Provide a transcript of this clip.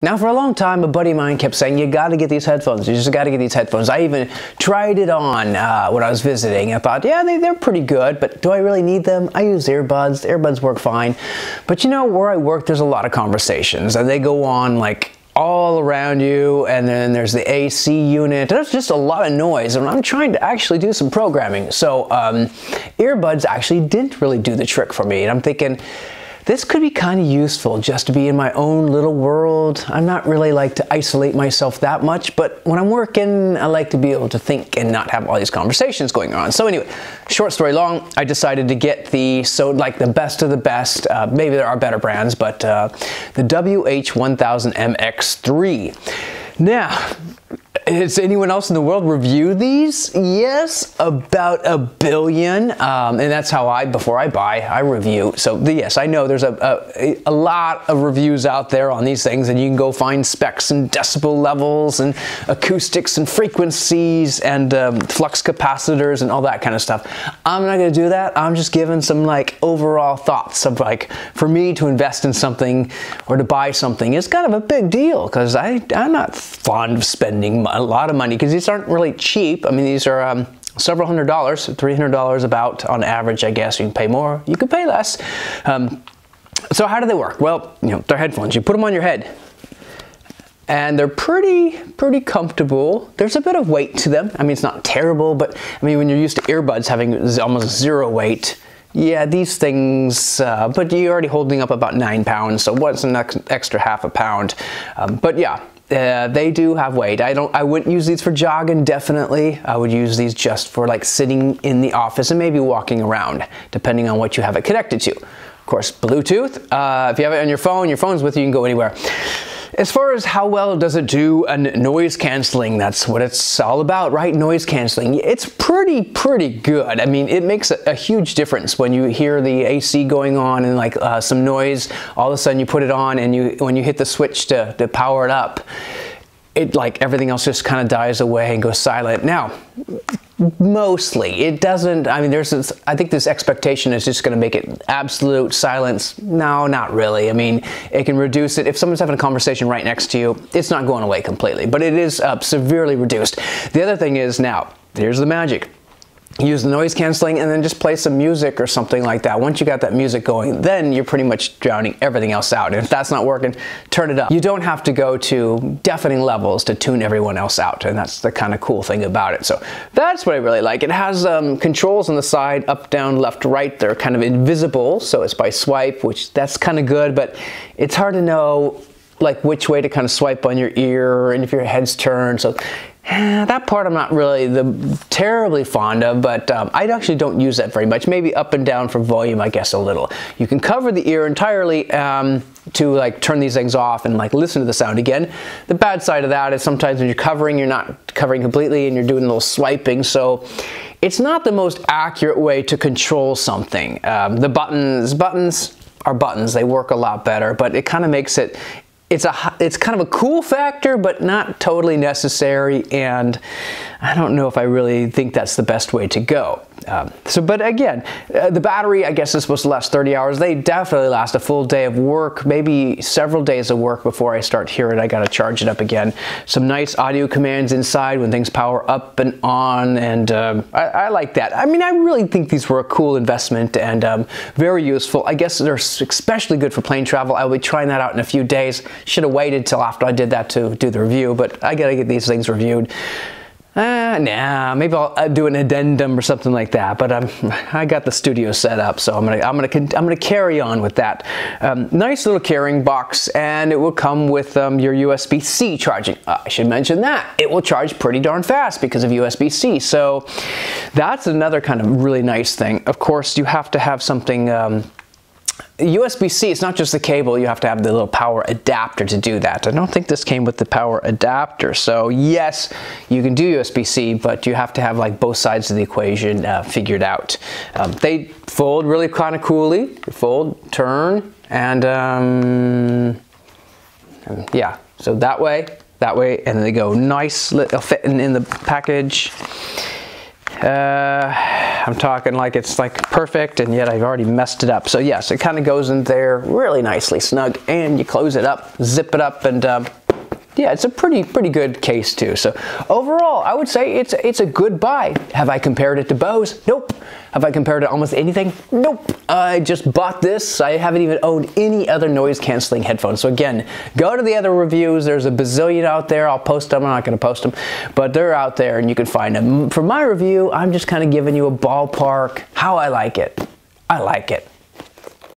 Now, for a long time, a buddy of mine kept saying, you got to get these headphones. You just got to get these headphones. I even tried it on when I was visiting. I thought, yeah, they're pretty good, but do I really need them? I use earbuds. The earbuds work fine. But you know, where I work, there's a lot of conversations, and they go on like all around you, and then there's the AC unit. There's just a lot of noise, and I'm trying to actually do some programming. So earbuds actually didn't really do the trick for me, and I'm thinking, this could be kind of useful just to be in my own little world. I'm not really like to isolate myself that much, but when I'm working, I like to be able to think and not have all these conversations going on. So anyway, short story long, I decided to get the best of the best. Maybe there are better brands, but the MX1000 MX3. Now, has anyone else in the world reviewed these? Yes, about 1 billion. And that's how before I buy, I review. So yes, I know there's a lot of reviews out there on these things, and you can go find specs and decibel levels and acoustics and frequencies and flux capacitors and all that kind of stuff. I'm not gonna do that. I'm just giving some like overall thoughts of like, for me to invest in something or to buy something is kind of a big deal, because I'm not fond of spending a lot of money, because these aren't really cheap. I mean, these are several $100s, $300 about on average, I guess. You can pay more, you can pay less. So how do they work? Well, you know, they're headphones. You put them on your head, and they're pretty comfortable. There's a bit of weight to them. I mean, it's not terrible, but I mean, when you're used to earbuds having almost zero weight, yeah, these things, but you're already holding up about 9 pounds, so what's an extra half a pound? But yeah, they do have weight. I wouldn't use these for jogging, definitely. I would use these just for like sitting in the office and maybe walking around, depending on what you have it connected to. Of course, Bluetooth. If you have it on your phone's with you, you can go anywhere. As far as how well does it do noise canceling, that's what it's all about, right? Noise canceling. It's pretty good. I mean, it makes a huge difference when you hear the AC going on and like some noise. All of a sudden you put it on, and when you hit the switch to power it up, it like everything else just kind of dies away and goes silent. Now, mostly it doesn't. I mean, I think this expectation is just going to make it absolute silence. No, not really. I mean, it can reduce it. If someone's having a conversation right next to you, it's not going away completely, but it is severely reduced. The other thing is, now here's the magic. Use the noise canceling and then just play some music or something like that. Once you got that music going, then you're pretty much drowning everything else out. And if that's not working, turn it up. You don't have to go to deafening levels to tune everyone else out, and that's the kind of cool thing about it. So that's what I really like. It has controls on the side, up, down, left, right. They're kind of invisible, so it's by swipe, which that's kind of good, but it's hard to know like which way to kind of swipe on your ear and if your head's turned. So that part I'm not really terribly fond of, but I actually don't use that very much. Maybe up and down for volume, I guess, a little. You can cover the ear entirely to like turn these things off and like listen to the sound again. The bad side of that is sometimes when you're covering, you're not covering completely and you're doing a little swiping, so it's not the most accurate way to control something. The buttons are buttons. They work a lot better, but it kind of makes it, it's kind of a cool factor, but not totally necessary, and I don't know if I really think that's the best way to go. But again, the battery, I guess, is supposed to last 30 hours. They definitely last a full day of work, maybe several days of work before I start hearing I gotta charge it up again. Some nice audio commands inside when things power up and on, and I like that. I mean, I really think these were a cool investment and very useful. I guess they're especially good for plane travel. I'll be trying that out in a few days. Should have waited till after I did that to do the review, but I gotta get these things reviewed. Nah, maybe I'll do an addendum or something like that. But I got the studio set up, so I'm gonna carry on with that. Nice little carrying box, and it will come with your USB-C charging. I should mention that it will charge pretty darn fast because of USB-C. So that's another kind of really nice thing. Of course, you have to have something. USB-C, it's not just the cable, you have to have the little power adapter to do that. I don't think this came with the power adapter, so yes, you can do USB-C, but you have to have like both sides of the equation figured out. They fold really kind of coolly. Fold, turn, and yeah, so that way, and then they go nice, fit in the package. I'm talking like it's like perfect, and yet I've already messed it up. So yes, it kind of goes in there really nicely snug, and you close it up, zip it up, and yeah, it's a pretty good case too. So overall, I would say it's a good buy. Have I compared it to Bose? Nope. Have I compared it to almost anything? Nope. I just bought this. I haven't even owned any other noise canceling headphones. So again, go to the other reviews. There's a bazillion out there. I'll post them. I'm not going to post them, but they're out there and you can find them. For my review, I'm just kind of giving you a ballpark how I like it. I like it.